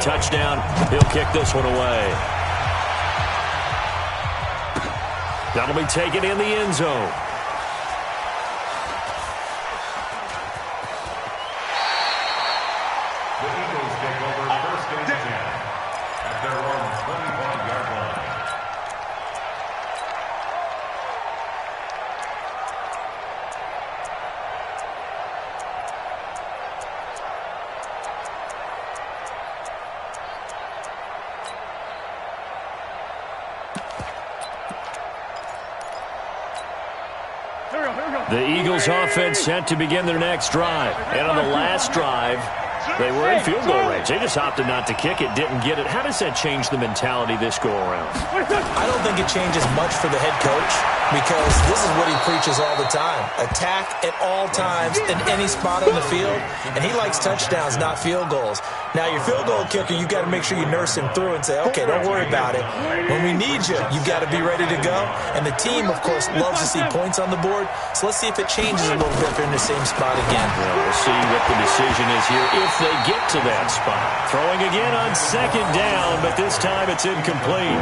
touchdown. He'll kick this one away. That'll be taken in the end zone. The Eagles take over first and 10 at their own 25-yard line. The Eagles offense set to begin their next drive. And on the last drive, they were in field goal range. They just opted not to kick it, didn't get it. How does that change the mentality this go-around? I don't think it changes much for the head coach because this is what he preaches all the time. Attack at all times in any spot on the field, and he likes touchdowns, not field goals. Now, your field goal kicker, you got to make sure you nurse him through and say, okay, don't worry about it. When we need you, you got to be ready to go. And the team, of course, loves to see points on the board. So let's see if it changes a little bit if they're in the same spot again. Well, we'll see what the decision is here if they get to that spot. Throwing again on second down, but this time it's incomplete.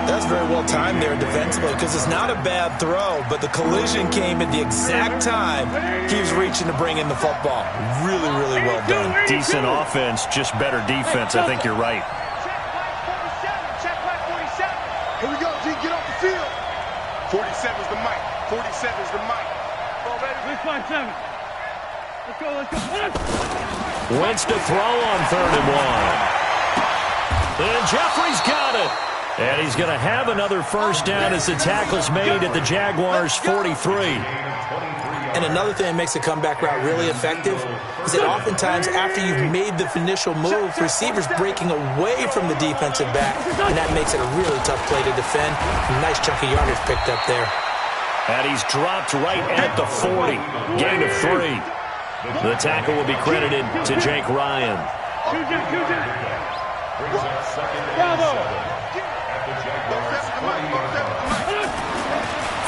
That's very well timed there defensively because it's not a bad throw, but the collision came at the exact time he was reaching to bring in the football. Really, really well done. Decent offense, just better defense. I think you're right. Check back 47. Here we go, G. Get off the field. 47's the mic. 47's the mic. Go, baby. 357. Let's go, let's go. Wentz to throw on 3rd and 1. And Jeffrey's got it. And he's going to have another first down as the tackle's made at the Jaguars' 43. And another thing that makes a comeback route really effective is that oftentimes after you've made the initial move, receivers breaking away from the defensive back, and that makes it a really tough play to defend. A nice chunk of yardage picked up there. And he's dropped right at the 40. Gain of 3. The tackle will be credited to Jake Ryan.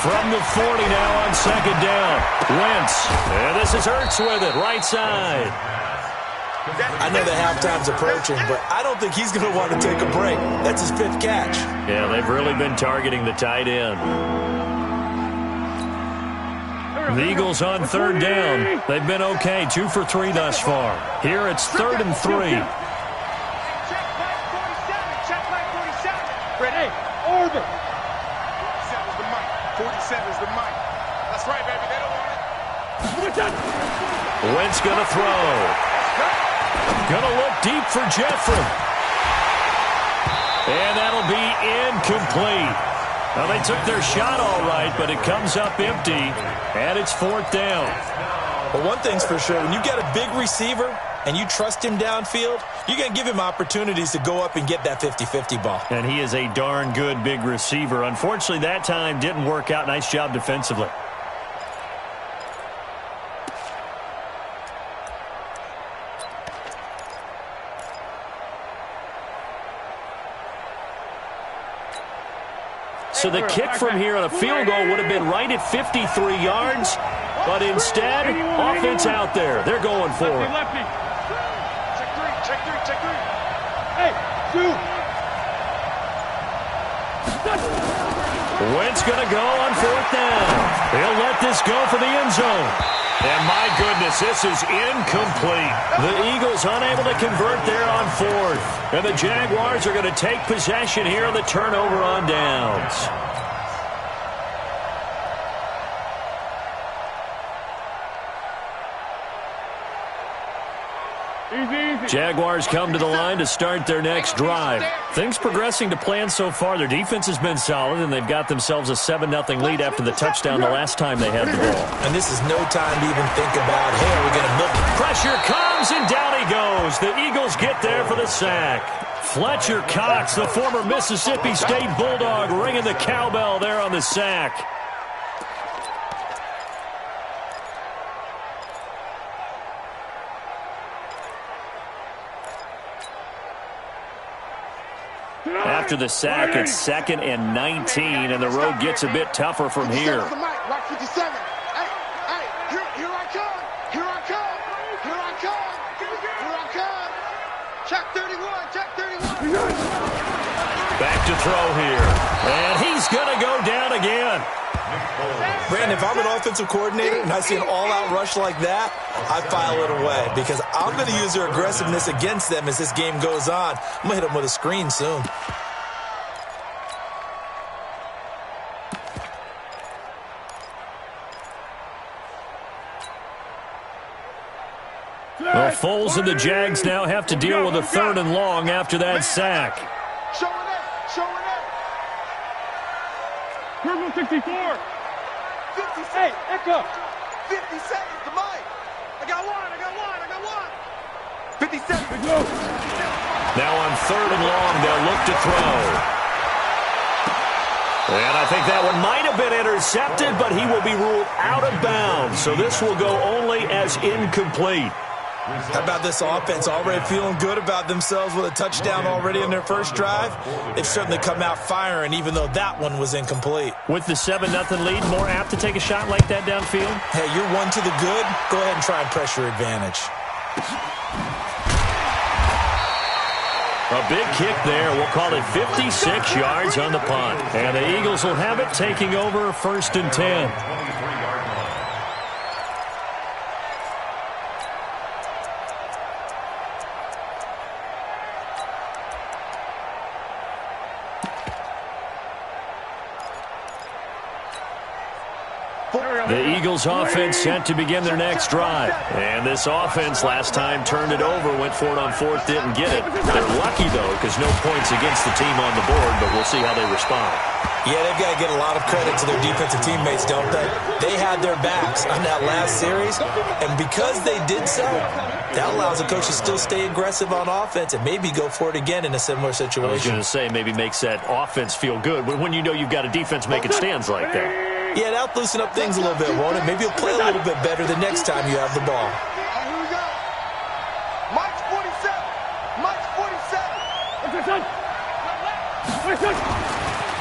From the 40 now on second down. Wentz. And this is Hurts with it, right side. I know the halftime's approaching, but I don't think he's going to want to take a break. That's his 5th catch. Yeah, they've really been targeting the tight end. The Eagles on 3rd down. They've been okay, 2 for 3 thus far. Here it's 3rd and 3. Check back 47. Ready, orbit. 47's the mic. 47's the mic. That's right, baby. They don't want it. Wentz gonna throw. Gonna look deep for Jeffrey. And that'll be incomplete. Now, they took their shot all right, but it comes up empty, and it's 4th down. But one thing's for sure, when you got a big receiver and you trust him downfield, you're going to give him opportunities to go up and get that 50-50 ball. And he is a darn good big receiver. Unfortunately, that time didn't work out. Nice job defensively. So the kick from here on a field goal would have been right at 53 yards, but instead, offense out there. They're going for it. Check three. Hey, shoot. Wentz going to go on 4th down. He'll let this go for the end zone. And my goodness, this is incomplete. The Eagles unable to convert there on 4th. And the Jaguars are going to take possession here on the turnover on downs. Jaguars come to the line to start their next drive. Things progressing to plan so far. Their defense has been solid, and they've got themselves a 7-0 lead after the touchdown the last time they had the ball. And this is no time to even think about, hey, are we going to milk it? Pressure comes, and down he goes. The Eagles get there for the sack. Fletcher Cox, the former Mississippi State Bulldog, ringing the cowbell there on the sack. After the sack, it's 2nd and 19, and the road gets a bit tougher from here. Rock 57. Hey, here I come. Here I come. Check 31. Check 31. Back to throw here. And he's going to go down again. Brandon, if I'm an offensive coordinator and I see an all-out rush like that, I file it away because I'm going to use their aggressiveness against them as this game goes on. I'm going to hit them with a screen soon. Well, Foles and the Jags now have to deal with a 3rd and long after that sack. Showing up. Purple 64. 50 seconds. Hey, echo. 50 seconds to Mike. I got one. 50 seconds. Now on 3rd and long, they'll look to throw. And I think that one might have been intercepted, but he will be ruled out of bounds. So this will go only as incomplete. How about this offense already feeling good about themselves with a touchdown already in their first drive? They've certainly come out firing, even though that one was incomplete. With the 7-0 lead, more apt to take a shot like that downfield? Hey, you're 1 to the good. Go ahead and try and pressure advantage. A big kick there. We'll call it 56 yards on the punt. And the Eagles will have it taking over 1st and 10. The Eagles offense set to begin their next drive. And this offense last time turned it over, went for it on 4th, didn't get it. They're lucky, though, because no points against the team on the board, but we'll see how they respond. Yeah, they've got to get a lot of credit to their defensive teammates, don't they? They had their backs on that last series, and because they did so, that allows the coach to still stay aggressive on offense and maybe go for it again in a similar situation. I was going to say maybe makes that offense feel good, but when you know you've got a defense making stands like that. Yeah, that'll loosen up things a little bit, won't it? Maybe you'll play a little bit better the next time you have the ball. Here we go. Mike's 47.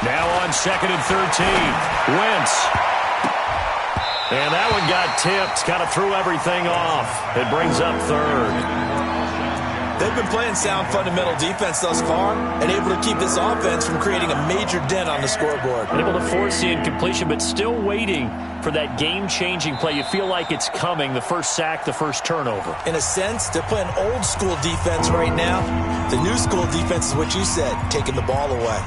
Now on 2nd and 13. Wentz. And that one got tipped. Kind of threw everything off. It brings up 3rd. They've been playing sound fundamental defense thus far and able to keep this offense from creating a major dent on the scoreboard. Able to force the incompletion, but still waiting for that game-changing play. You feel like it's coming, the first sack, the first turnover. In a sense, they're playing old school defense right now. The new school defense is what you said, taking the ball away.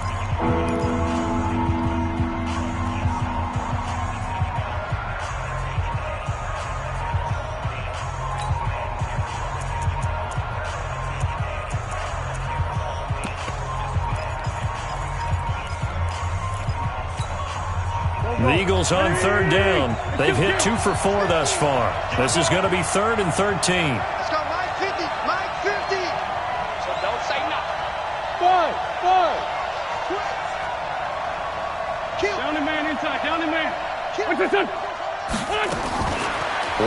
The Eagles on 3rd down. They've hit 2 for 4 thus far. This is going to be 3rd and 13. Let's go, Mike 50. Mike 50. So don't say nothing. 5. Kill. Down the man inside. Down the man. What's this one?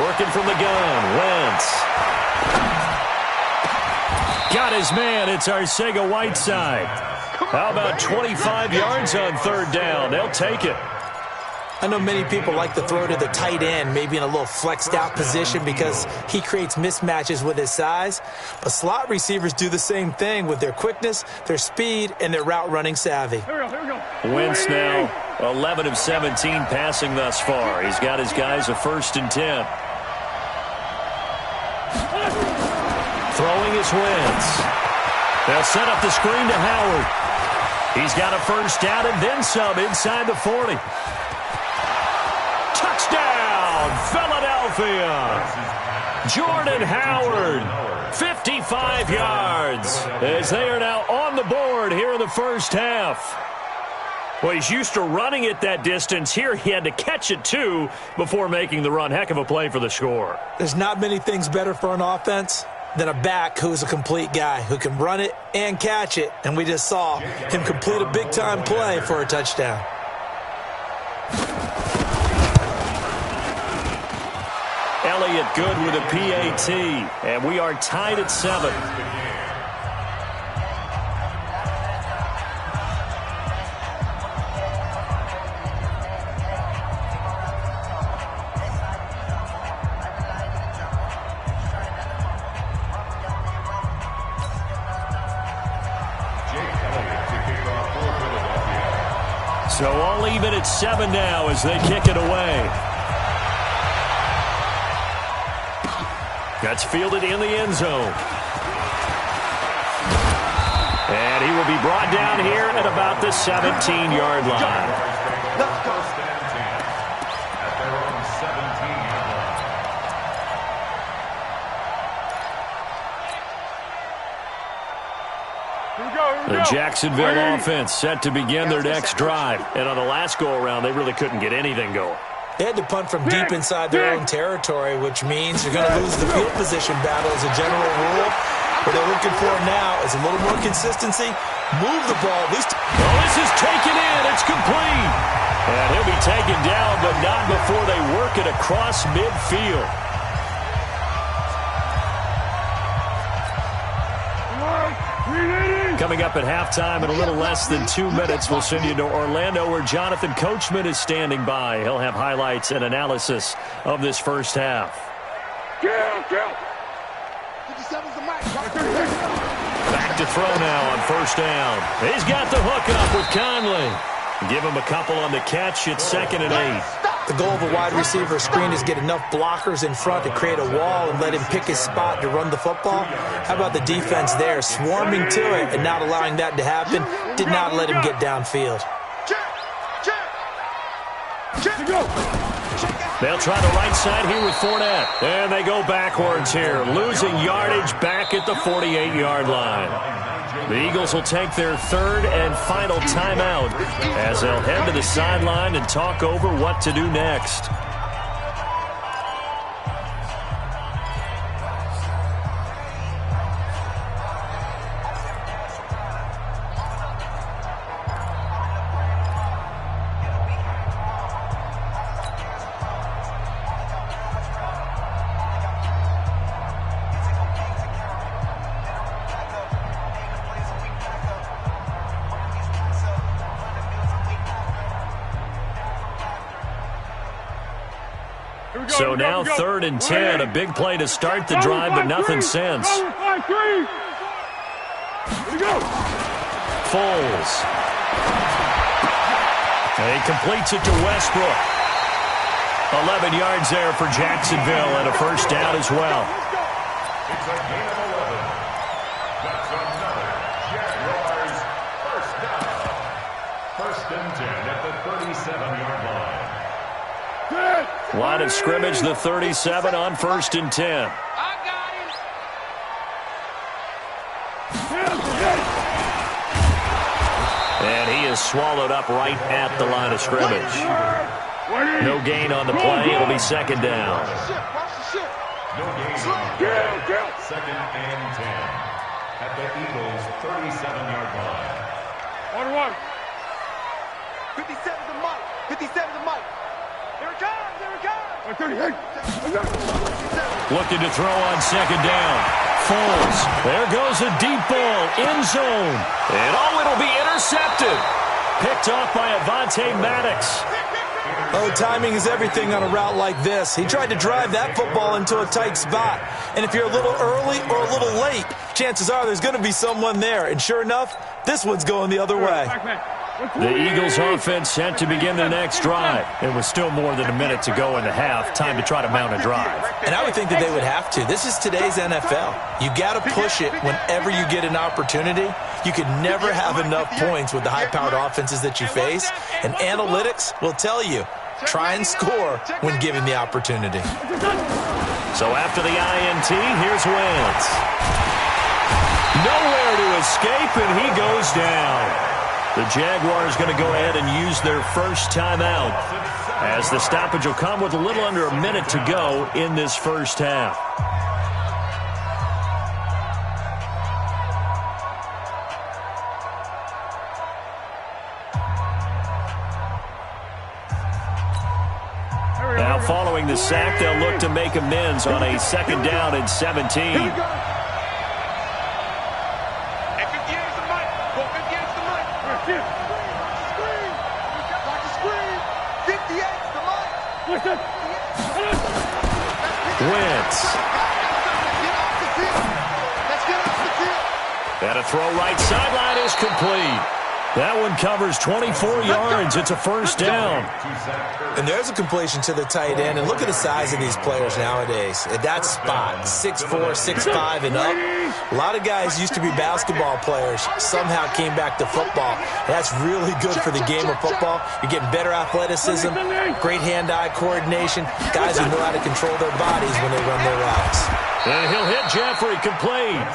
Working from the gun. Wentz. Got his man. It's Arcega-Whiteside. How about 25 yards on 3rd down? They'll take it. I know many people like to throw to the tight end, maybe in a little flexed out position because he creates mismatches with his size. But slot receivers do the same thing with their quickness, their speed, and their route running savvy. Here we go. Wentz now 11 of 17 passing thus far. He's got his guys a 1st and 10. Throwing is Wentz. They'll set up the screen to Howard. He's got a 1st down and then some inside the 40. Touchdown, Philadelphia. Jordan Howard, 55 yards, as they are now on the board here in the first half. Well, he's used to running it that distance. Here he had to catch it, too, before making the run. Heck of a play for the score. There's not many things better for an offense than a back who's a complete guy, who can run it and catch it. And we just saw him complete a big-time play for a touchdown. Elliott good with a PAT, and we are tied at 7. So all even at 7 now as they kick it away. That's fielded in the end zone. And he will be brought down here at about the 17-yard line. Let's go. First and 10 at their own 17-yard line. The Jacksonville offense set to begin their next drive. And on the last go-around, they really couldn't get anything going. They had to punt from deep inside their own territory, which means you're going to lose the field position battle as a general rule. What they're looking for now is a little more consistency. Move the ball at least. Well, this is taken in. It's complete. And he'll be taken down, but not before they work it across midfield. Coming up at halftime in a little less than 2 minutes, we'll send you to Orlando where Jonathan Coachman is standing by. He'll have highlights and analysis of this first half. Back to throw now on first down. He's got the hook up with Conley. Give him a couple on the catch. It's 2nd and 8. The goal of a wide receiver screen is get enough blockers in front to create a wall and let him pick his spot to run the football. How about the defense there, swarming to it and not allowing that to happen? Did not let him get downfield. They'll try the right side here with Fournette. And they go backwards here, losing yardage back at the 48-yard line. The Eagles will take their 3rd and final timeout as they'll head to the sideline and talk over what to do next. So now 3rd and 10, a big play to start the drive, but nothing since. Foles. He completes it to Westbrook. 11 yards there for Jacksonville and a first down as well. It's a gain of 11. That's another Jaguars first down. 1st and 10 at the 37-yard line. Line of scrimmage, the 37 on 1st and 10. And he is swallowed up right at the line of scrimmage. No gain on the play. It'll be 2nd down. No gain on the play. 2nd and 10 at the Eagles' 37-yard line. 57 to Mike. 57 to Mike. There it comes. There it comes. Looking to throw on 2nd down. Foles. There goes a deep ball. End zone. And it'll be intercepted. Picked off by Avonte Maddox. Oh, timing is everything on a route like this. He tried to drive that football into a tight spot. And if you're a little early or a little late, chances are there's going to be someone there. And sure enough, this one's going the other way. The Eagles offense set to begin the next drive. It was still more than a minute to go in the half. Time to try to mount a drive. And I would think that they would have to. This is today's NFL. You got to push it whenever you get an opportunity. You can never have enough points with the high-powered offenses that you face. And analytics will tell you, try and score when given the opportunity. So after the INT, here's Wentz. Nowhere to escape, and he goes down. The Jaguars going to go ahead and use their first timeout as the stoppage will come with a little under a minute to go in this first half. Now following the sack, they'll look to make amends on a 2nd down and 17. Wentz. And a throw right sideline is complete. That one covers 24 yards. It's a first down. And there's a completion to the tight end. And look at the size of these players nowadays. At that spot, 6'4", 6'5", and up. A lot of guys used to be basketball players, somehow came back to football. And that's really good for the game of football. You're getting better athleticism, great hand-eye coordination, guys who know how to control their bodies when they run their routes. And he'll hit Jeffrey, complete.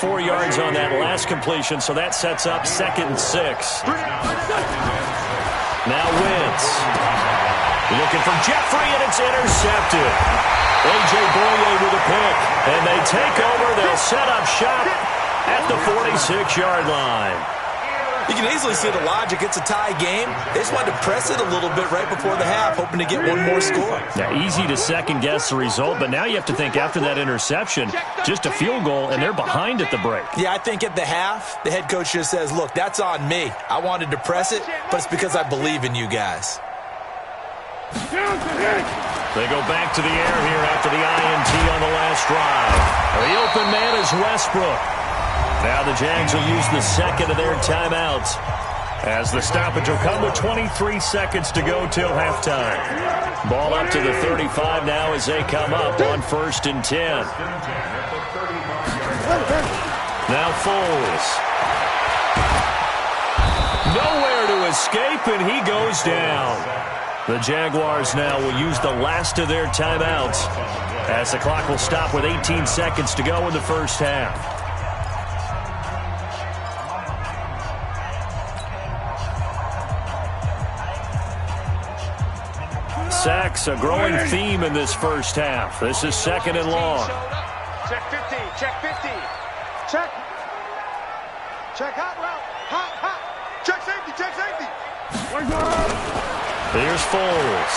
4 yards on that last completion, so that sets up 2nd and 6. Now Wentz. Looking for Jeffrey, and it's intercepted. A.J. Boye with a pick, and they take over. They'll set up shop at the 46-yard line. You can easily see the logic. It's a tie game. They just wanted to press it a little bit right before the half, hoping to get one more score. Now, easy to second-guess the result, but now you have to think after that interception, just a field goal, and they're behind at the break. Yeah, I think at the half, the head coach just says, look, that's on me. I wanted to press it, but it's because I believe in you guys. They go back to the air here after the INT on the last drive. The open man is Westbrook. Now the Jags will use the second of their timeouts as the stoppage will come with 23 seconds to go till halftime. Ball up to the 35 now as they come up on 1st and 10. Now Foles. Nowhere to escape, and he goes down. The Jaguars now will use the last of their timeouts as the clock will stop with 18 seconds to go in the first half. Sacks, a growing theme in this first half. This is 2nd and long. Check 50, check 50. Check. Check hot route. Hot, hot. Check safety, check safety. Here's Foles.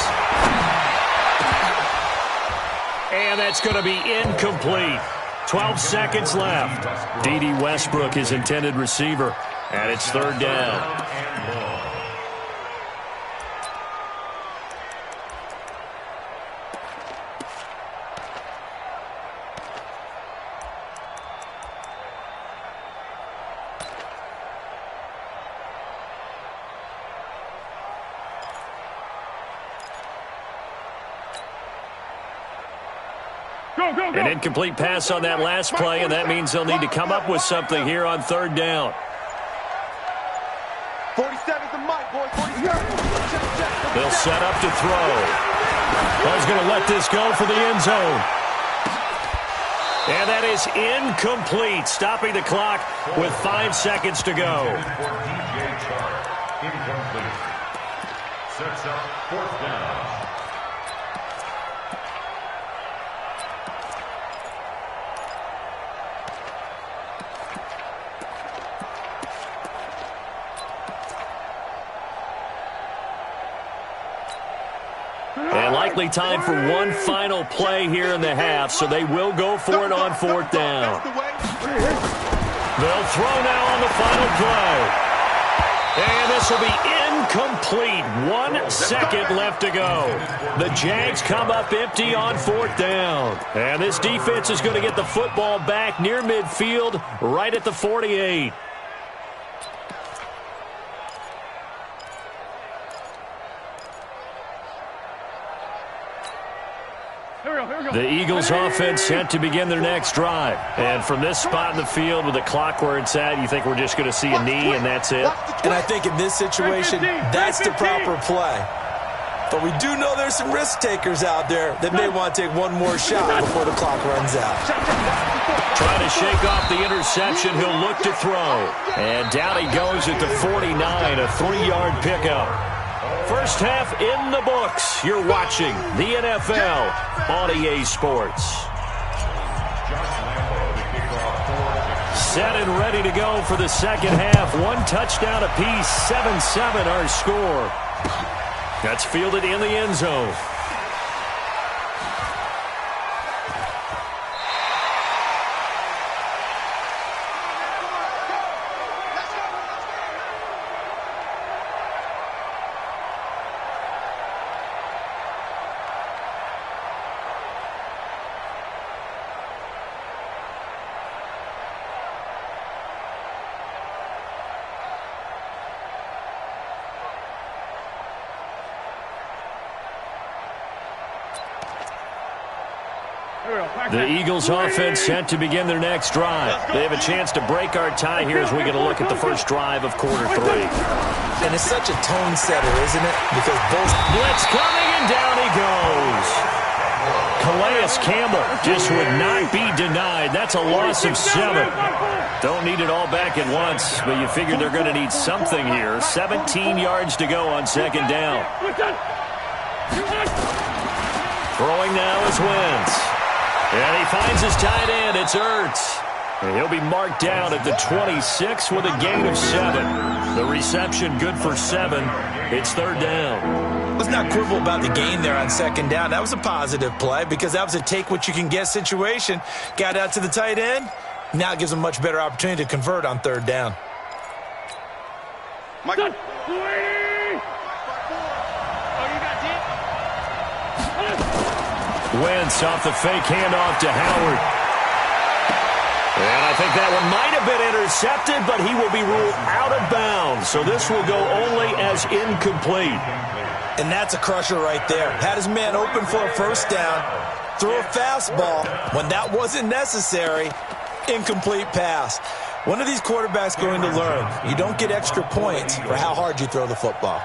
And that's going to be incomplete. 12 seconds left. D.D. Westbrook, his intended receiver. And it's 3rd down. An incomplete pass on that last play, and that means they'll need to come up with something here on 3rd down. 47's the mic, boys. 47. They'll set up to throw. He's going to let this go for the end zone. And that is incomplete, stopping the clock with 5 seconds to go. Incomplete. Sets up 4th down. And likely time for one final play here in the half, so they will go for it on 4th down. They'll throw now on the final play. And this will be incomplete. 1 second left to go. The Jags come up empty on 4th down. And this defense is going to get the football back near midfield, right at the 48. The Eagles offense set to begin their next drive. And from this spot in the field with the clock where it's at, you think we're just going to see a knee and that's it? And I think in this situation, that's the proper play. But we do know there's some risk takers out there that may want to take one more shot before the clock runs out. Trying to shake off the interception, he'll look to throw. And down he goes at the 49, a 3-yard pickup. First half in the books. You're watching the NFL on EA Sports. Set and ready to go for the second half. 1 touchdown apiece, 7-7 our score. That's fielded in the end zone. The Eagles offense set to begin their next drive. They have a chance to break our tie here as we get a look at the first drive of quarter 3. And it's such a tone setter, isn't it? Because both blitz coming, and down he goes. Calais Campbell just would not be denied. That's a loss of 7. Don't need it all back at once, but you figure they're going to need something here. 17 yards to go on second down. Throwing now is Wentz. And he finds his tight end. It's Ertz. And he'll be marked down at the 26 with a gain of 7. The reception good for 7. It's third down. Let's not quibble about the gain there on second down. That was a positive play because that was a take-what-you-can-get situation. Got out to the tight end. Now it gives them a much better opportunity to convert on third down. Wentz off the fake handoff to Howard. And I think that one might have been intercepted, but he will be ruled out of bounds. So this will go only as incomplete. And that's a crusher right there. Had his man open for a first down, threw a fastball when that wasn't necessary. Incomplete pass. When are these quarterbacks going to learn? You don't get extra points for how hard you throw the football.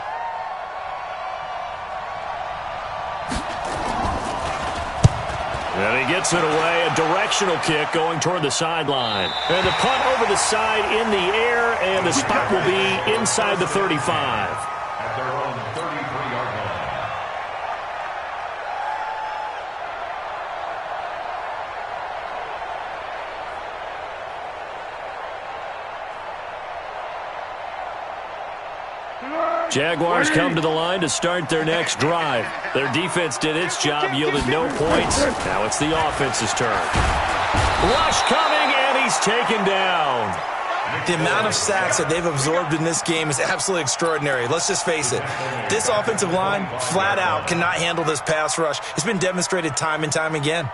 And he gets it away, a directional kick going toward the sideline. And the punt over the side in the air, and the spot will be inside the 35. At their own 33-yard line. Jaguars come to the line to start their next drive. Their defense did its job, yielded no points. Now it's the offense's turn. Rush coming, and he's taken down. The amount of sacks that they've absorbed in this game is absolutely extraordinary. Let's just face it. This offensive line, flat out, cannot handle this pass rush. It's been demonstrated time and time again.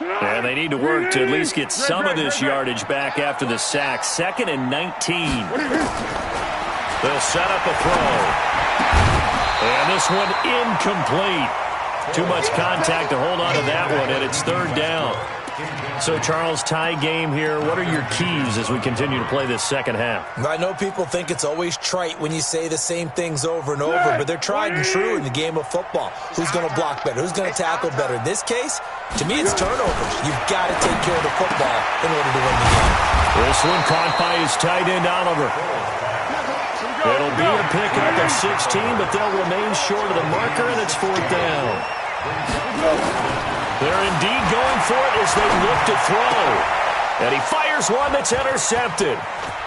And they need to work to at least get some of this yardage back after the sack. 2nd and 19. They'll set up a throw. And this one incomplete. Too much contact to hold on to that one, and it's third down. So, Charles, tie game here. What are your keys as we continue to play this second half? I know people think it's always trite when you say the same things over and over, but they're tried and true in the game of football. Who's going to block better? Who's going to tackle better? In this case, to me, it's turnovers. You've got to take care of the football in order to win the game. This one caught by his tight end, Oliver. It'll be a pickup of 16, but they'll remain short of the marker, and it's fourth down. They're indeed going for it as they look to throw. And he fires one that's intercepted.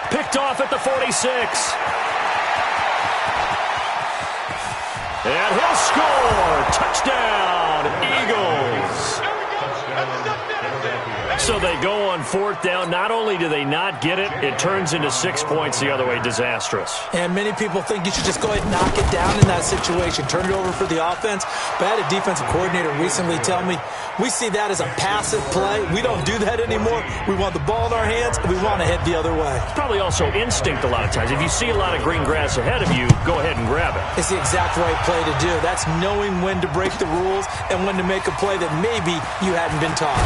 Picked off at the 46. And he'll score. Touchdown, Eagles. So they go on fourth down. Not only do they not get it, it turns into 6 points the other way. Disastrous. And many people think you should just go ahead and knock it down in that situation. Turn it over for the offense. But I had a defensive coordinator recently tell me, we see that as a passive play. We don't do that anymore. We want the ball in our hands, and we want to head the other way. It's probably also instinct a lot of times. If you see a lot of green grass ahead of you, go ahead and grab it. It's the exact right play to do. That's knowing when to break the rules and when to make a play that maybe you hadn't been taught.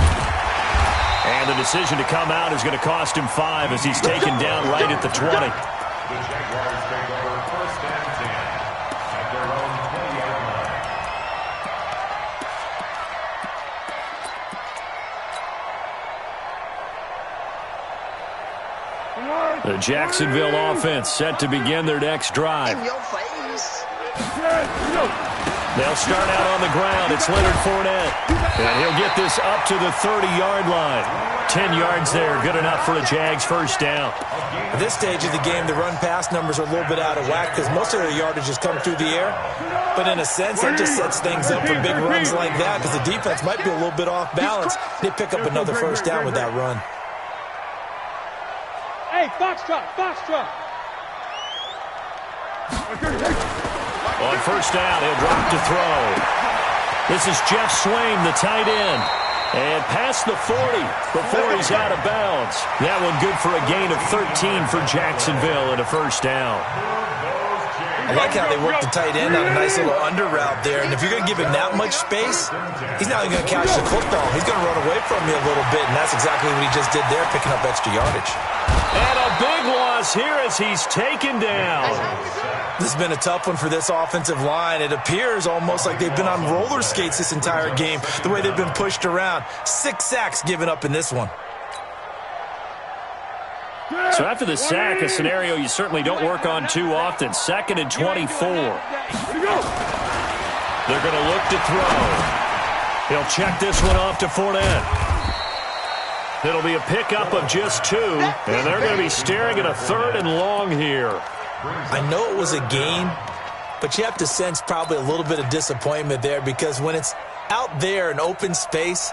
And the decision to come out is going to cost him 5 as he's taken down right at the 20. The Jaguars take over first and 10 at their own 20-yard line. The Jacksonville offense set to begin their next drive. They'll start out on the ground. It's Leonard Fournette. And he'll get this up to the 30-yard line. 10 yards there. Good enough for a Jags first down. At this stage of the game, the run-pass numbers are a little bit out of whack because most of their yardage has come through the air. But in a sense, that just sets things up for big runs like that because the defense might be a little bit off balance. They pick up another first down with that run. Hey, Foxtrot, Foxtrot. On first down, he'll drop to throw. This is Jeff Swain, the tight end. And past the 40 before he's out of bounds. That one good for a gain of 13 for Jacksonville and a first down. I like how they work the tight end on a nice little under route there. And if you're going to give him that much space, he's not even going to catch the football. He's going to run away from you a little bit, and that's exactly what he just did there, picking up extra yardage. And a big loss here as he's taken down. This has been a tough one for this offensive line. It appears almost like they've been on roller skates this entire game, the way they've been pushed around. 6 sacks given up in this one. So after the sack, a scenario you certainly don't work on too often. 2nd and 24. They're going to look to throw. He'll check this one off to Fournette. It'll be a pickup of just 2, and they're going to be staring at a 3rd and long here. I know it was a gain, but you have to sense probably a little bit of disappointment there because when it's out there in open space,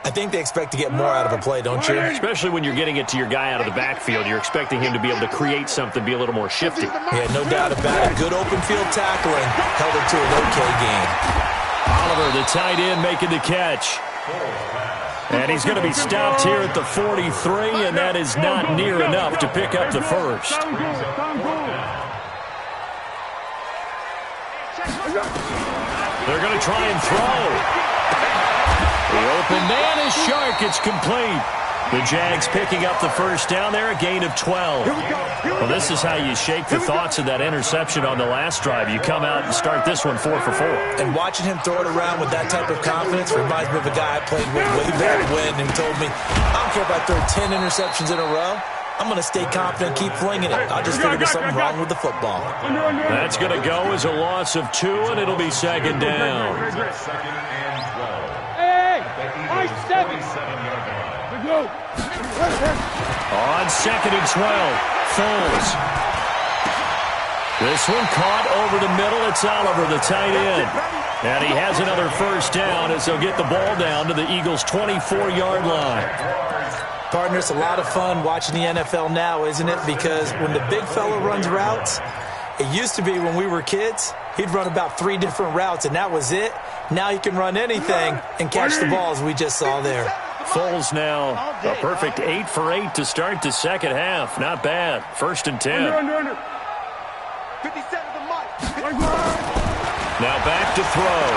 I think they expect to get more out of a play, don't you? Especially when you're getting it to your guy out of the backfield. You're expecting him to be able to create something, be a little more shifty. Yeah, no doubt about it. Good open field tackling held it to an okay gain. Oliver, the tight end, making the catch. And he's going to be stopped here at the 43, and that is not near enough to pick up the first. They're going to try and throw. The open man is Shark. It's complete. The Jags picking up the first down there, a gain of 12. Well, this is how you shake the thoughts of that interception on the last drive. You come out and start this one 4 for 4. And watching him throw it around with that type of confidence reminds me of a guy I played with way back when who told me, I don't care if I throw 10 interceptions in a row. I'm going to stay confident, keep flinging it. I just figured there's something wrong with the football. That's going to go as a loss of 2, and it'll be 2nd down. On 2nd and 12, Foles. This one caught over the middle. It's Oliver, the tight end. And he has another first down as they'll get the ball down to the Eagles' 24-yard line. Partner, it's a lot of fun watching the NFL now, isn't it? Because when the big fella runs routes, it used to be when we were kids, he'd run about 3 different routes, and that was it. Now he can run anything and catch the ball, as we just saw there. Foles now a perfect 8 for 8 to start the second half. Not bad. 1st and 10. Now back to throw.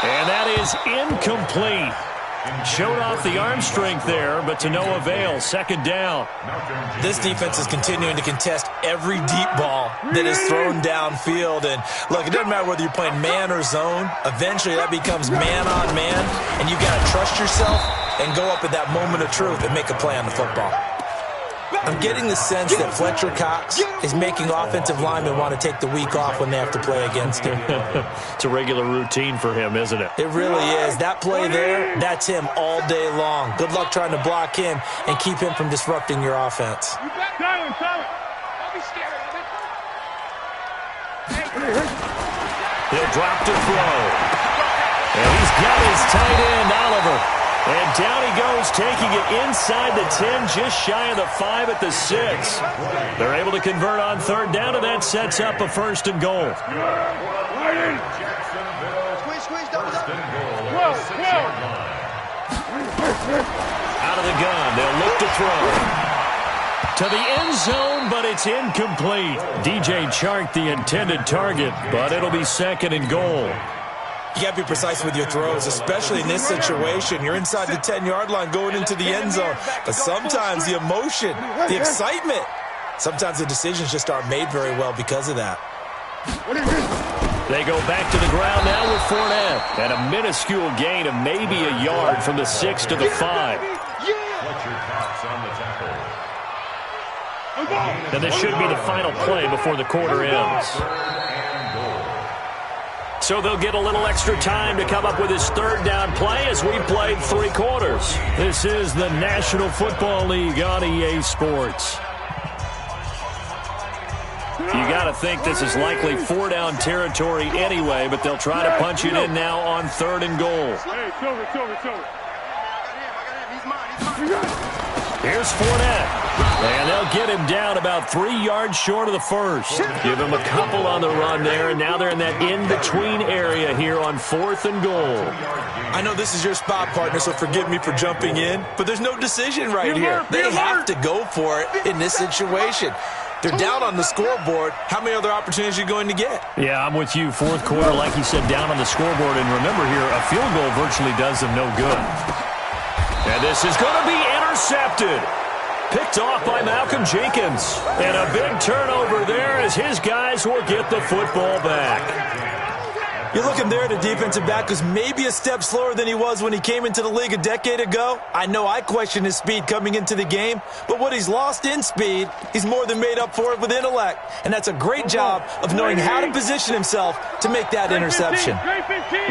And that is incomplete. Showed off the arm strength there, but to no avail. 2nd down. This defense is continuing to contest every deep ball that is thrown downfield. And look, it doesn't matter whether you're playing man or zone. Eventually that becomes man on man, and you got to trust yourself and go up at that moment of truth and make a play on the football. I'm getting the sense that Fletcher Cox is making offensive linemen want to take the week off when they have to play against him. It's a regular routine for him, isn't it? It really is. That play there, that's him all day long. Good luck trying to block him and keep him from disrupting your offense. Don't be scared of it. He'll drop to throw. And he's got his tight end, Oliver. And down he goes, taking it inside the 10, just shy of the 5 at the 6. They're able to convert on 3rd down, and that sets up a 1st and goal. Out of the gun, they'll look to throw. To the end zone, but it's incomplete. DJ Chark, the intended target, but it'll be 2nd and goal. You got to be precise with your throws, especially in this situation. You're inside the 10-yard line going into the end zone. But sometimes the emotion, the excitement, sometimes the decisions just aren't made very well because of that. They go back to the ground now with Fournette. And a minuscule gain of maybe a yard from the 6 to the 5. And this should be the final play before the quarter ends. So they'll get a little extra time to come up with his 3rd down play as we played 3 quarters. This is the National Football League on EA Sports. You got to think this is likely 4-down territory anyway, but they'll try to punch it in now on 3rd and goal. Here's Fournette. And they'll get him down about 3 yards short of the first. Give him a couple on the run there, and now they're in that in-between area here on 4th and goal. I know this is your spot, partner, so forgive me for jumping in, but there's no decision right here. They have to go for it in this situation. They're down on the scoreboard. How many other opportunities are you going to get? Yeah, I'm with you. Fourth quarter, like you said, down on the scoreboard. And remember here, a field goal virtually does them no good. And this is going to be intercepted. Picked off by Malcolm Jenkins. And a big turnover there as his guys will get the football back. You're looking there at a defensive back who's maybe a step slower than he was when he came into the league a decade ago. I know I questioned his speed coming into the game, but what he's lost in speed, he's more than made up for it with intellect. And that's a great job of knowing how to position himself to make that interception.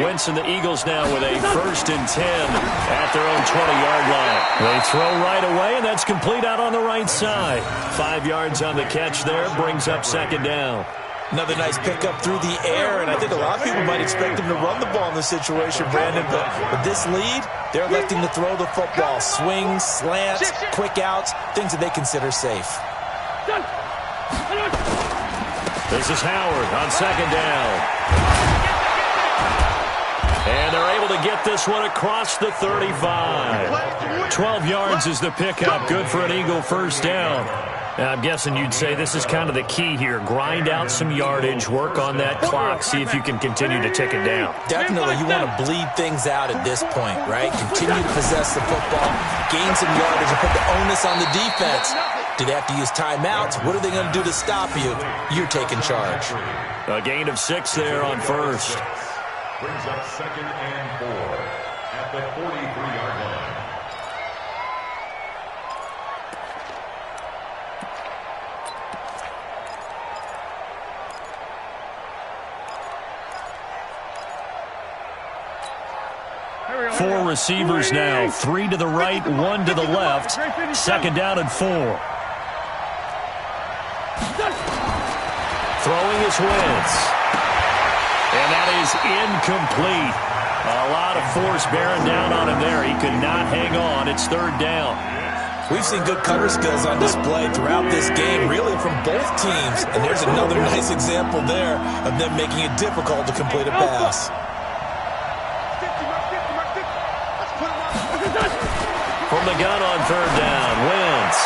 Wentz and the Eagles now with a 1st and 10 at their own 20-yard line. They throw right away, and that's complete out on the right side. 5 yards on the catch there, brings up 2nd down. Another nice pickup through the air, and I think a lot of people might expect him to run the ball in this situation, Brandon. But with this lead, they're electing to throw the football. Swings, slants, quick outs, things that they consider safe. This is Howard on 2nd down. And they're able to get this one across the 35. 12 yards is the pickup. Good for an Eagle 1st down. I'm guessing you'd say this is kind of the key here. Grind out some yardage, work on that clock, see if you can continue to tick it down. Definitely, you want to bleed things out at this point, right? Continue to possess the football, gain some yardage, and put the onus on the defense. Do they have to use timeouts? What are they going to do to stop you? You're taking charge. A gain of 6 there on 1st. Brings up 2nd and 4 at the 43-yard line. Four receivers now. 3 to the right, 1 to the left. 2nd down and 4. Throwing is Wentz. And that is incomplete. A lot of force bearing down on him there. He could not hang on. It's 3rd down. We've seen good cutter skills on display throughout this game, really from both teams. And there's another nice example there of them making it difficult to complete a pass. From the gun on 3rd down, Wentz.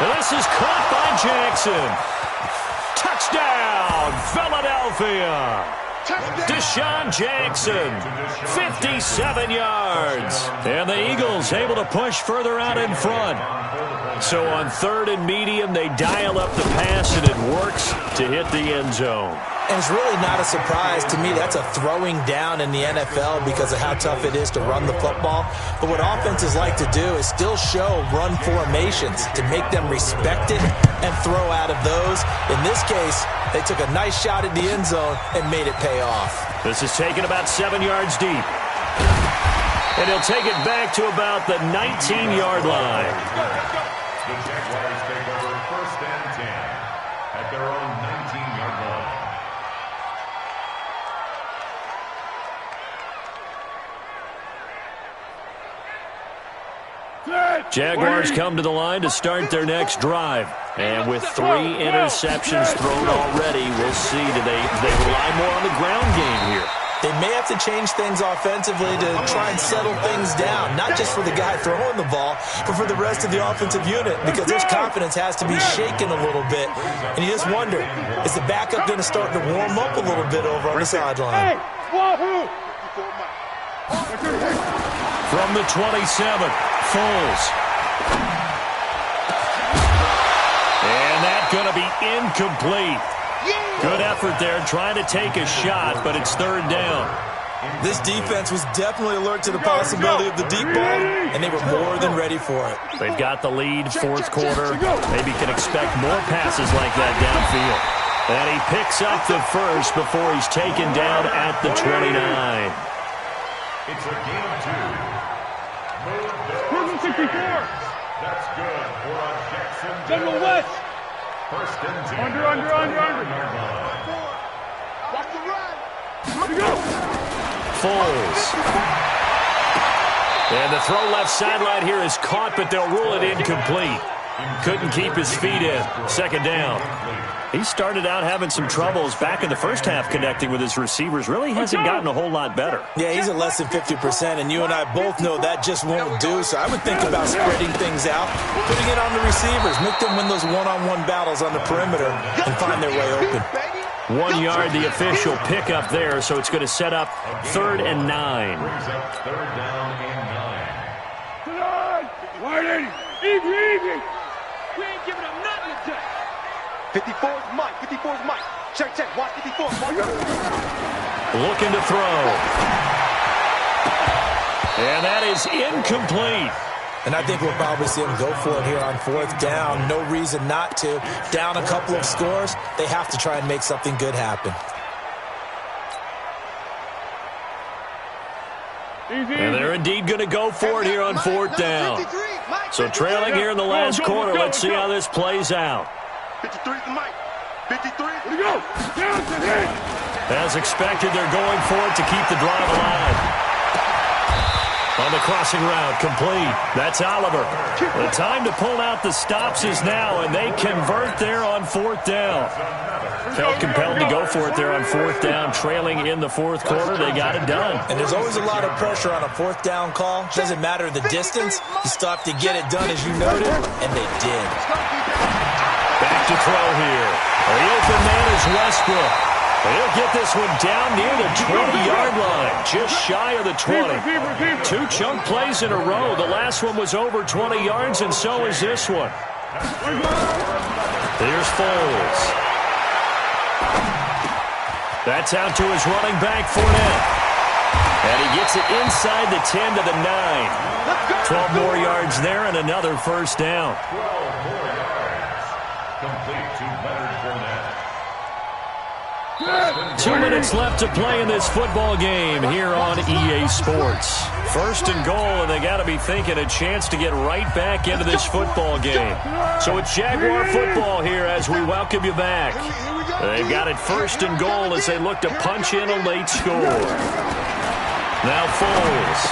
And this is caught by Jackson. Touchdown, Philadelphia. Deshaun Jackson, 57 yards. And the Eagles able to push further out in front. So on 3rd and medium, they dial up the pass, and it works to hit the end zone. And it's really not a surprise to me. That's a throwing down in the NFL because of how tough it is to run the football. But what offenses like to do is still show run formations to make them respect it and throw out of those. In this case, they took a nice shot at the end zone and made it pay off. This is taken about 7 yards deep. And he'll take it back to about the 19-yard line. The Jaguars take over 1st and 10 at their own 19-yard line. Jaguars come to the line to start their next drive. And with 3 interceptions thrown already, we'll see. Do they rely more on the ground game here? They may have to change things offensively to try and settle things down, not just for the guy throwing the ball, but for the rest of the offensive unit, because their confidence has to be shaken a little bit. And you just wonder, is the backup going to start to warm up a little bit over on the sideline? From the 27, Foles. And that's going to be incomplete. Good effort there, trying to take a shot, but it's 3rd down. This defense was definitely alert to the possibility of the deep ball, and they were more than ready for it. They've got the lead, 4th quarter. Maybe can expect more passes like that downfield. And he picks up the first before he's taken down at the 29. It's a gain of 2. 64. That's good for a Jackson. General West. 1st and 10. Under. Watch the run. Here we go. Foles. And the throw left sideline here is caught, but they'll rule it incomplete. Couldn't keep his feet in. Second down. He started out having some troubles back in the first half connecting with his receivers. Really hasn't gotten a whole lot better. Yeah, he's at less than 50%, and you and I both know that just won't do. So I would think about spreading things out, putting it on the receivers, make them win those one-on-one battles on the perimeter and find their way open. 1 yard, the official pickup there, so it's going to set up 3rd and 9. Brings up 3rd down and 9. Wide 80. Easy. We ain't giving up nothing today. 54's Mike. 54's Mike. Check. Watch 54. Looking to throw. And that is incomplete. And I think we'll probably see him go for it here on 4th down. No reason not to. Down a couple of scores, they have to try and make something good happen. And they're indeed going to go for it here on 4th down. So trailing here in the last quarter. Let's see how this plays out. 53's the Mike. 53. Here we go. As expected, they're going for it to keep the drive alive. On the crossing route, complete. That's Oliver. The time to pull out the stops is now, and they convert there on 4th down. Felt compelled to go for it there on 4th down, trailing in the 4th quarter. They got it done. And there's always a lot of pressure on a 4th down call. Doesn't matter the distance. You still have to get it done, as you noted, and they did. Back to throw here. The open man is Westbrook. He'll get this one down near the 20-yard line, just shy of the 20. 2 chunk plays in a row. The last one was over 20 yards, and so is this one. Here's Foles. That's out to his running back, Fournette. And he gets it inside the 10 to the 9. 12 more yards there and another 1st down. 12 more yards. Complete to Leonard Fournette. 2 minutes left to play in this football game here on EA Sports. 1st and goal, and they got to be thinking a chance to get right back into this football game. So it's Jaguar football here as we welcome you back. They've got it 1st and goal as they look to punch in a late score. Now Foles.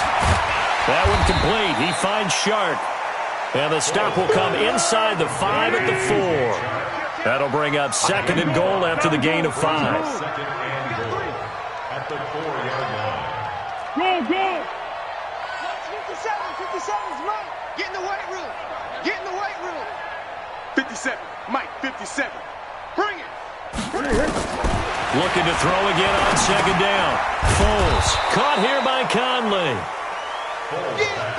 That one complete. He finds Sharp. And the stop will come inside the 5 at the 4. That'll bring up 2nd and goal after the gain of 5. 2nd and goal at the 4-yard line. Go. 57's Mike. Get in the weight room. 57. Mike, 57. Bring it. Looking to throw again on 2nd down. Foles caught here by Conley.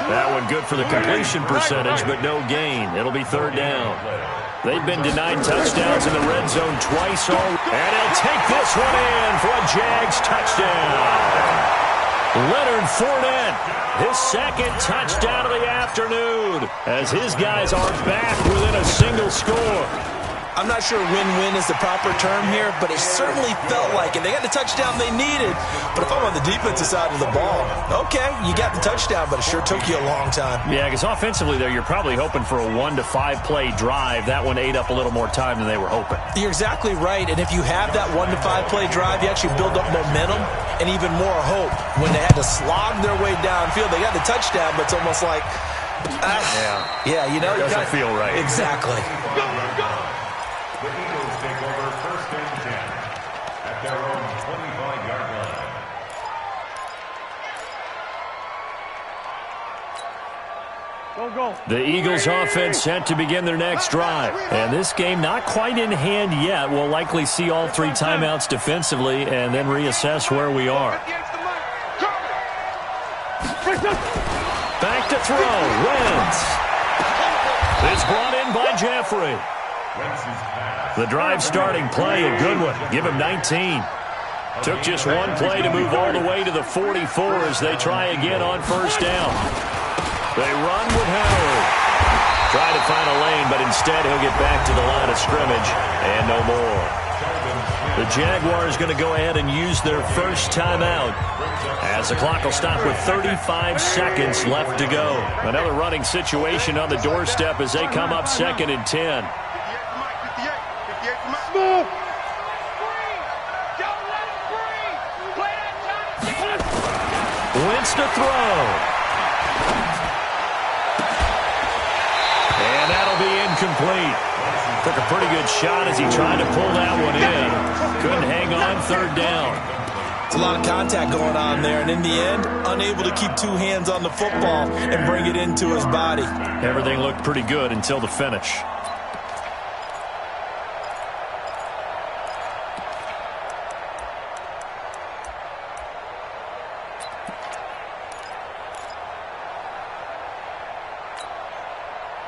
That one good for the completion percentage, but no gain. It'll be 3rd down. They've been denied touchdowns in the red zone twice already. And he'll take this one in for a Jags touchdown. Leonard Fournette, his 2nd touchdown of the afternoon, as his guys are back within a single score. I'm not sure win-win is the proper term here, but it certainly felt like it. They got the touchdown they needed, but if I'm on the defensive side of the ball, okay, you got the touchdown, but it sure took you a long time. Yeah, because offensively there, you're probably hoping for a 1 to 5 play drive. That one ate up a little more time than they were hoping. You're exactly right, and if you have that 1 to 5 play drive, you actually build up momentum and even more hope. When they had to slog their way downfield, they got the touchdown, but it's almost like, yeah, you know, it doesn't feel right. Exactly. The Eagles take over 1st and 10 at their own 25-yard line. Go. The Eagles offense set to begin their next drive. And this game not quite in hand yet. We'll likely see all 3 timeouts defensively and then reassess where we are. Back to throw. Wentz. It's brought in by Jeffrey. The drive starting play, a good one. Give him 19. Took just 1 play to move all the way to the 44 as they try again on 1st down. They run with Howard. Try to find a lane, but instead he'll get back to the line of scrimmage and no more. The Jaguars going to go ahead and use their first timeout as the clock will stop with 35 seconds left to go. Another running situation on the doorstep as they come up 2nd and 10. Wentz to throw. And that'll be incomplete. Took a pretty good shot as he tried to pull that one in. Couldn't hang on third down. It's a lot of contact going on there, and in the end, unable to keep two hands on the football and bring it into his body. Everything looked pretty good until the finish.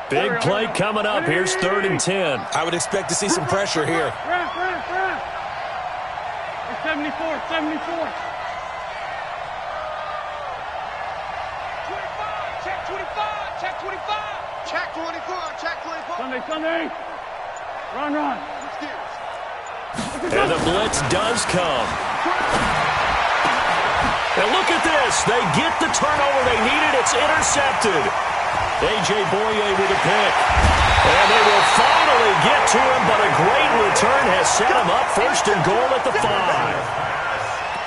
Big play coming up. Here's 3rd and 10. I would expect to see some pressure here. 74, 74. 25, check 25, check 25. Check 24, check 24. Sunday. Run. And the blitz does come. And look at this. They get the turnover they needed. It's intercepted. A.J. Boye with a pick. And they will finally get to him, but a great return has set him up 1st and goal at the 5.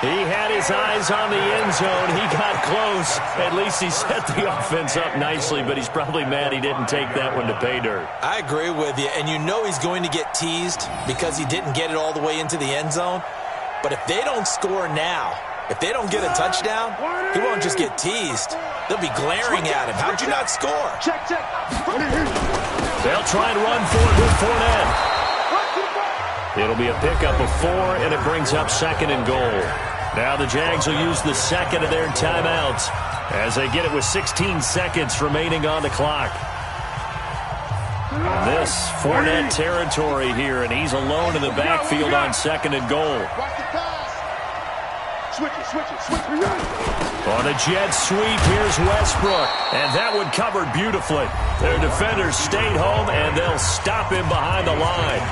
He had his eyes on the end zone. He got close. At least he set the offense up nicely, but he's probably mad he didn't take that one to pay dirt. I agree with you, and you know he's going to get teased because he didn't get it all the way into the end zone. But if they don't score now, if they don't get a touchdown, he won't just get teased. They'll be glaring at him. How'd you not score? Check. They'll try and run for it with Fournette. It'll be a pickup of 4, and it brings up 2nd and goal. Now the Jags will use the 2nd of their timeouts as they get it with 16 seconds remaining on the clock. And this Fournette territory here, and he's alone in the backfield on 2nd and goal. Watch the pass. Switch it. On a jet sweep, here's Westbrook. And that one covered beautifully. Their defenders stayed home, and they'll stop him behind the line.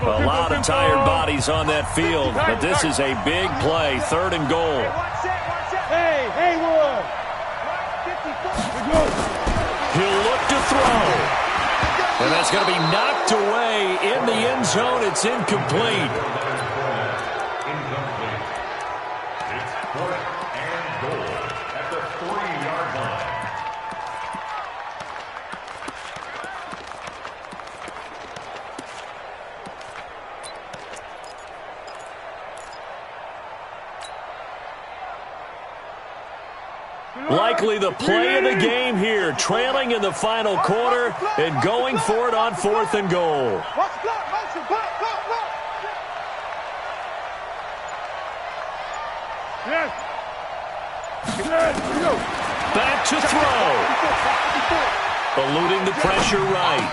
A lot of tired bodies on that field, but this is a big play, 3rd and goal. Hey, Haywood. He'll look to throw. And that's going to be knocked away in the end zone. It's incomplete. Incomplete. It's 4th and goal at the 3-yard line. Likely the play of the game here, trailing in the final quarter and going for it on 4th and goal. Watch block, motion, block. Yes. Back to throw. Eluding the pressure right.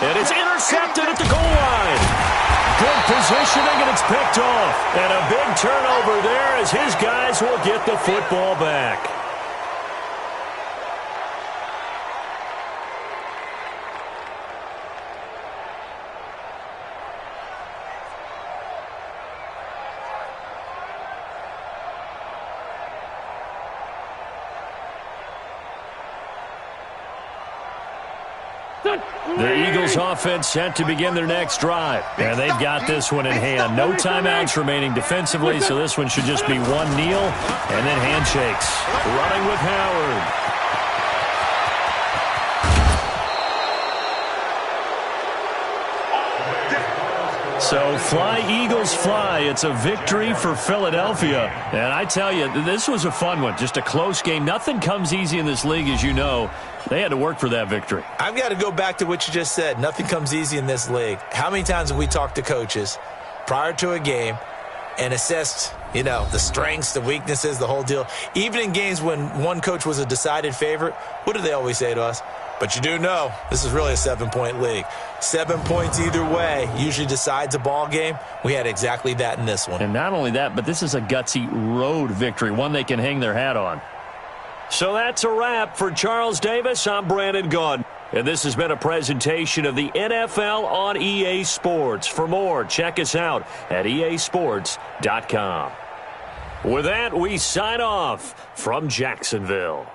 And it's intercepted at the goal line. Good positioning, and it's picked off. And a big turnover there as his guys will get the football back. The Eagles offense set to begin their next drive. And they've got this one in hand. No timeouts remaining defensively, so this one should just be one kneel and then handshakes. Running with Howard. So fly, Eagles, fly. It's a victory for Philadelphia. And I tell you, this was a fun one. Just a close game. Nothing comes easy in this league, as you know. They had to work for that victory. I've got to go back to what you just said. Nothing comes easy in this league. How many times have we talked to coaches prior to a game and assessed, the strengths, the weaknesses, the whole deal? Even in games when one coach was a decided favorite, what do they always say to us? But you do know this is really a 7-point league. 7 points either way usually decides a ball game. We had exactly that in this one. And not only that, but this is a gutsy road victory, one they can hang their hat on. So that's a wrap for Charles Davis. I'm Brandon Gaudin. And this has been a presentation of the NFL on EA Sports. For more, check us out at easports.com. With that, we sign off from Jacksonville.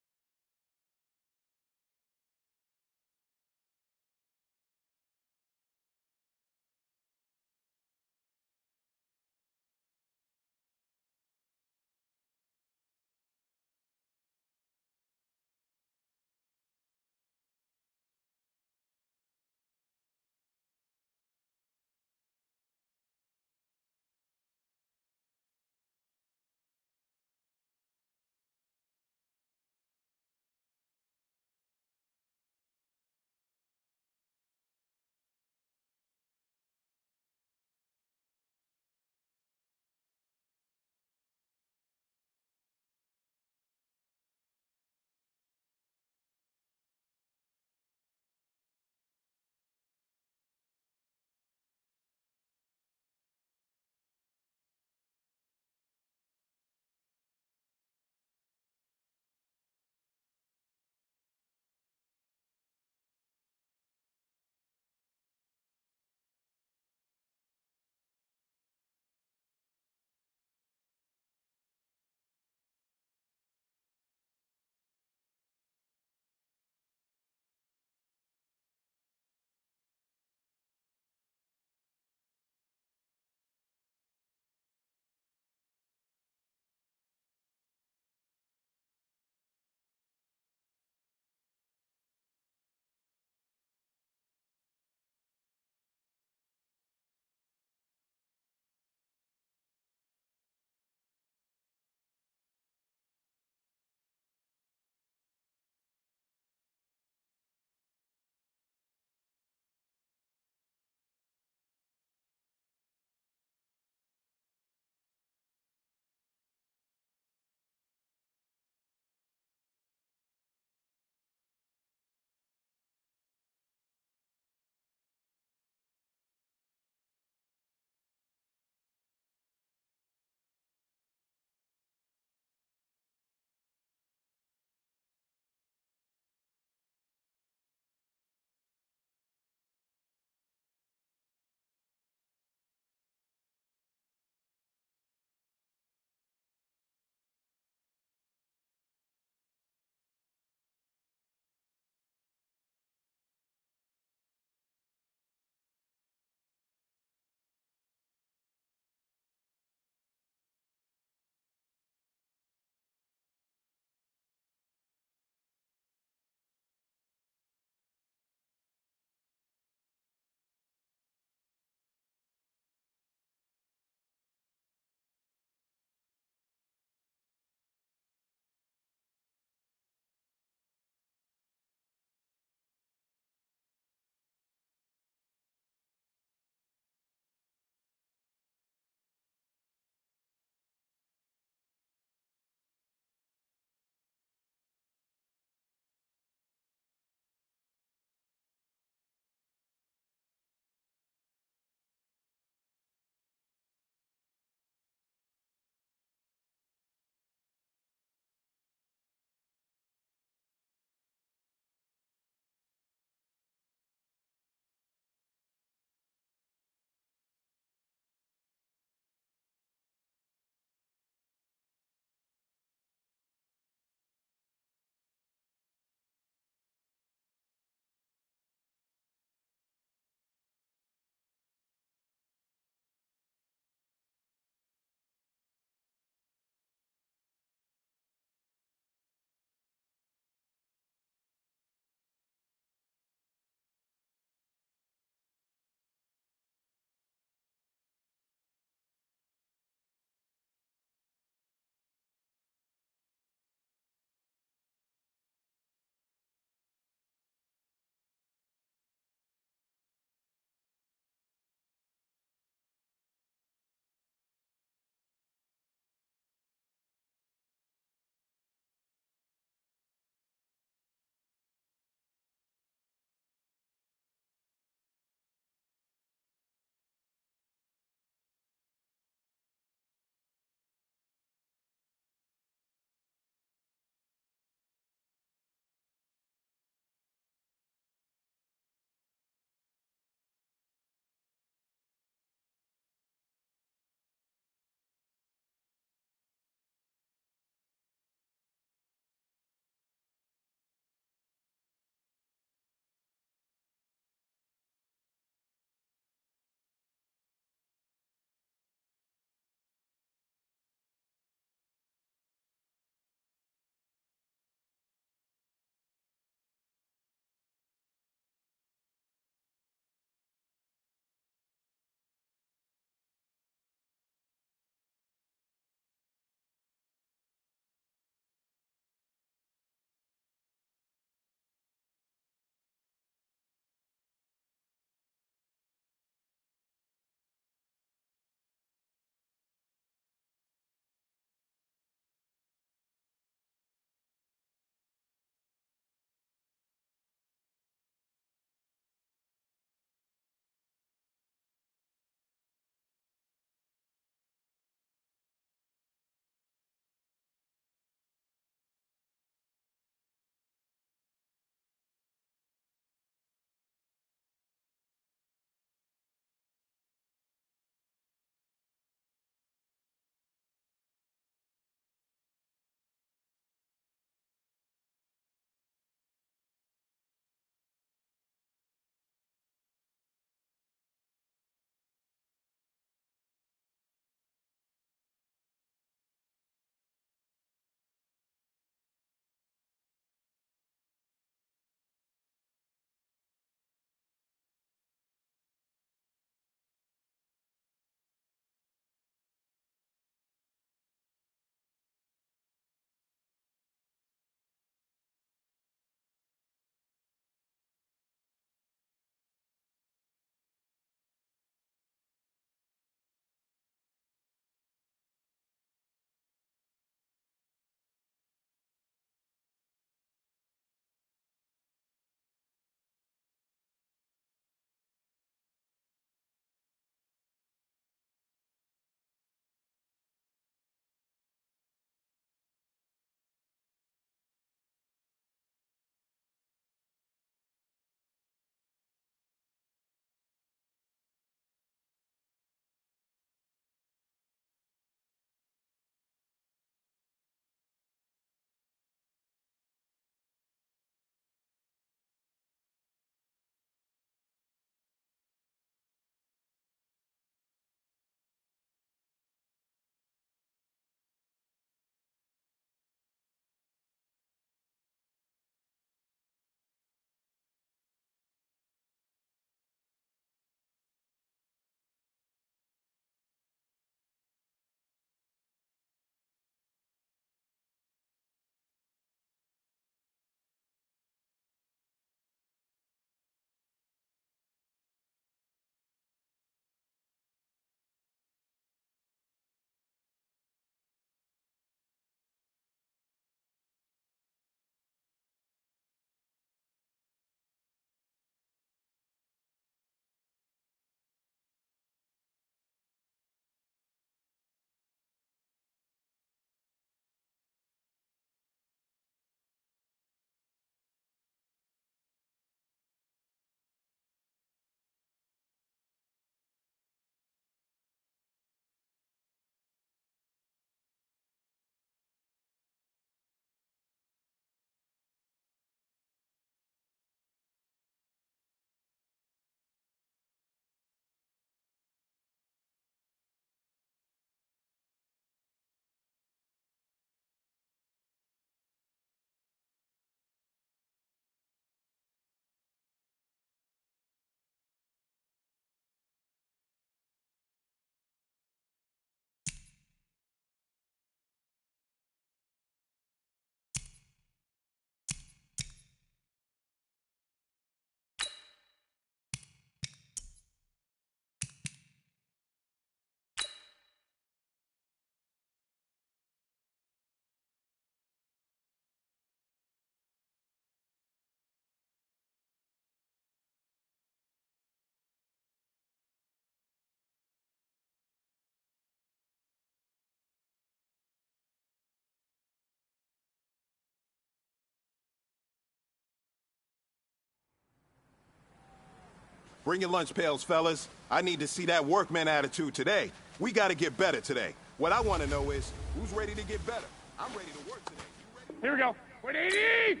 Bring your lunch pails, fellas. I need to see that workman attitude today. We got to get better today. What I want to know is, who's ready to get better? I'm ready to work today. You ready? Here we go. 180!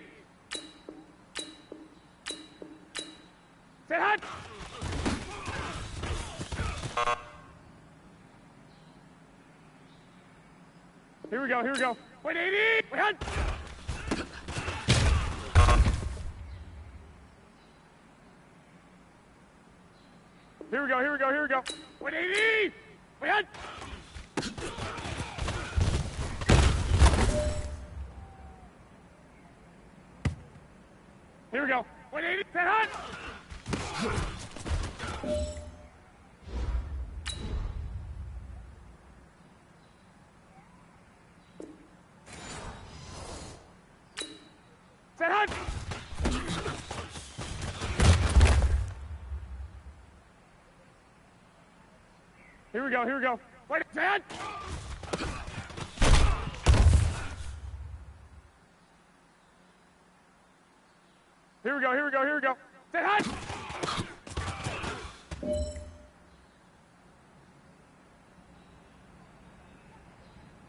Set hot! Here we go, here we go. 180! Wait, hot! Here we go, here we go, here we go. 180! Wait, hot! Here we go. 180, set hot! Set hot! Here we go, here we go. Wait, set! Here we go, here we go, here we go. Set hot!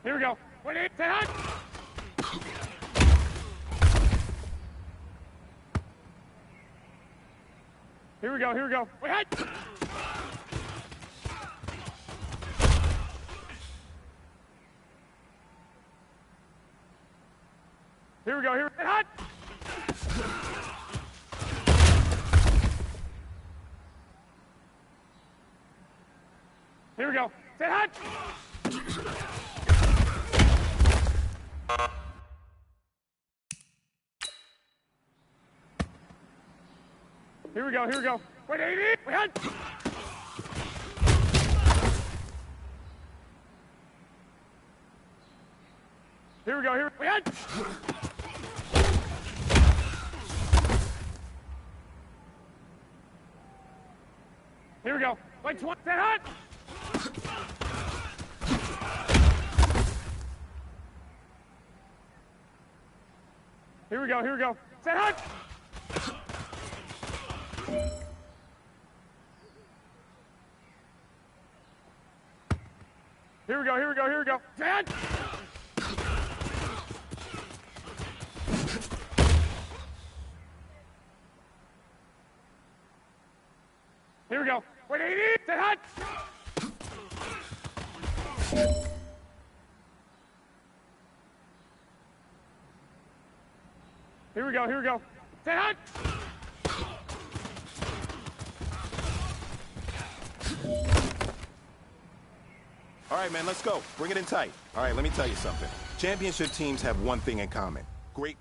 Here we go. 180, set hot! Here we go, here we go. Wait, hot! Here we go, here, set hot! Here we go. Set hot! Here we go, here we go. 180! Wait, hot! Here we go, here, wait, hot! Here we go. Wait, set hot! Here we go, here we go. Set hot! Here we go, here we go, here we go. Set! Here we go. 180, set hot! Here we go, here we go. Set hot! All right, man, let's go. Bring it in tight. All right, let me tell you something. Championship teams have one thing in common. Great